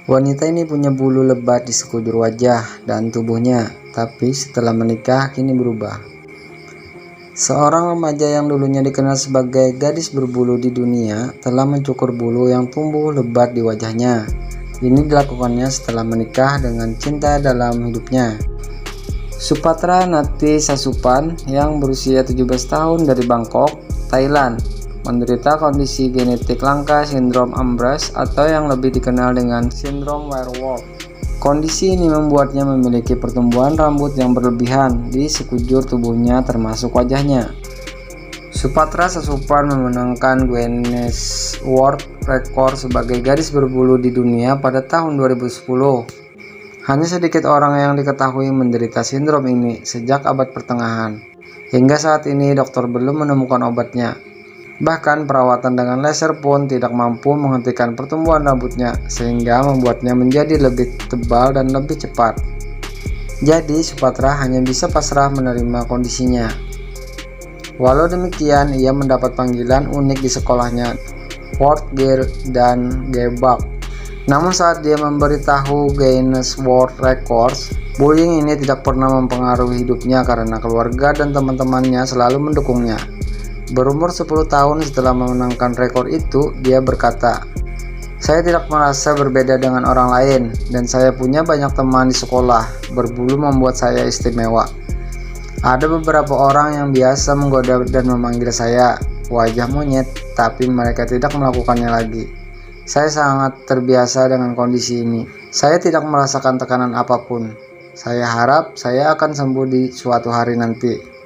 Wanita ini punya bulu lebat di sekujur wajah dan tubuhnya, tapi setelah menikah kini berubah. Seorang remaja yang dulunya dikenal sebagai gadis berbulu di dunia telah mencukur bulu yang tumbuh lebat di wajahnya. Ini dilakukannya setelah menikah dengan cinta dalam hidupnya, Supatra Nati Sasupan, yang berusia 17 tahun dari Bangkok, Thailand, menderita kondisi genetik langka sindrom Ambras atau yang lebih dikenal dengan sindrom werewolf. Kondisi ini membuatnya memiliki pertumbuhan rambut yang berlebihan di sekujur tubuhnya termasuk wajahnya. Supatra Sasupan memenangkan Guinness World Record sebagai gadis berbulu di dunia pada tahun 2010. Hanya sedikit orang yang diketahui menderita sindrom ini sejak abad pertengahan. Hingga saat ini dokter belum menemukan obatnya. Bahkan perawatan dengan laser pun tidak mampu menghentikan pertumbuhan rambutnya, sehingga membuatnya menjadi lebih tebal dan lebih cepat. Jadi Supatra hanya bisa pasrah menerima kondisinya. Walau demikian, ia mendapat panggilan unik di sekolahnya, Fort Gear dan Gebak. Namun saat dia memberitahu Guinness World Records, bullying ini tidak pernah mempengaruhi hidupnya karena keluarga dan teman-temannya selalu mendukungnya. Berumur 10 tahun setelah memenangkan rekor itu, dia berkata, "Saya tidak merasa berbeda dengan orang lain, dan saya punya banyak teman di sekolah. Berbulu membuat saya istimewa. Ada beberapa orang yang biasa menggoda dan memanggil saya wajah monyet, tapi mereka tidak melakukannya lagi. Saya sangat terbiasa dengan kondisi ini. Saya tidak merasakan tekanan apapun. Saya harap saya akan sembuh di suatu hari nanti."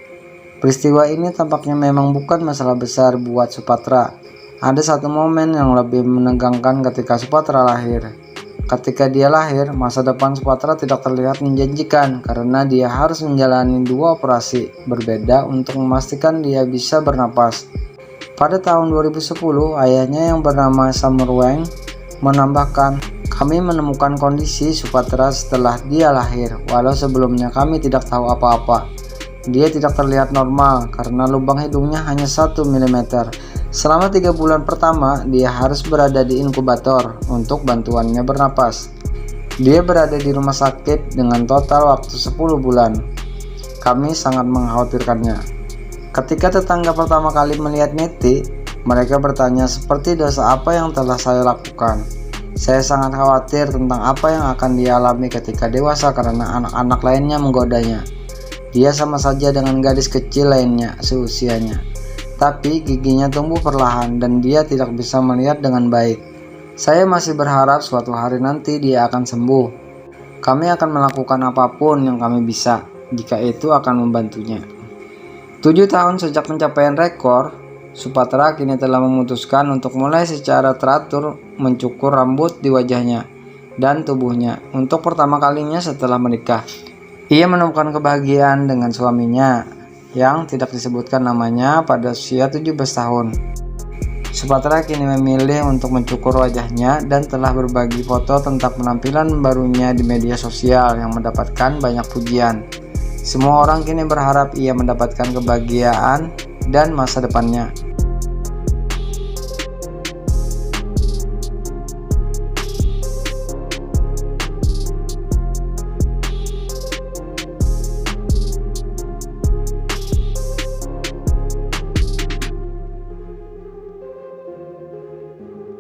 Peristiwa ini tampaknya memang bukan masalah besar buat Supatra. Ada satu momen yang lebih menegangkan ketika Supatra lahir. Ketika dia lahir, masa depan Supatra tidak terlihat menjanjikan karena dia harus menjalani 2 operasi berbeda untuk memastikan dia bisa bernapas. Pada tahun 2010, ayahnya yang bernama Samurweng menambahkan, "Kami menemukan kondisi Supatra setelah dia lahir, walau sebelumnya kami tidak tahu apa-apa. Dia tidak terlihat normal karena lubang hidungnya hanya 1 mm. Selama 3 bulan pertama, dia harus berada di inkubator untuk bantuannya bernapas. Dia berada di rumah sakit dengan total waktu 10 bulan. Kami sangat mengkhawatirkannya." Ketika tetangga pertama kali melihat Neti, mereka bertanya seperti dosa apa yang telah saya lakukan. Saya sangat khawatir tentang apa yang akan dia alami ketika dewasa karena anak-anak lainnya menggodanya. Dia sama saja dengan gadis kecil lainnya seusianya, tapi giginya tumbuh perlahan dan dia tidak bisa melihat dengan baik. Saya masih berharap suatu hari nanti dia akan sembuh. Kami akan melakukan apapun yang kami bisa jika itu akan membantunya. 7 tahun sejak pencapaian rekor, Supatra kini telah memutuskan untuk mulai secara teratur mencukur rambut di wajahnya dan tubuhnya untuk pertama kalinya setelah menikah. Ia menemukan kebahagiaan dengan suaminya yang tidak disebutkan namanya pada usia 17 tahun. Supatra kini memilih untuk mencukur wajahnya dan telah berbagi foto tentang penampilan barunya di media sosial yang mendapatkan banyak pujian. Semua orang kini berharap ia mendapatkan kebahagiaan dan masa depannya.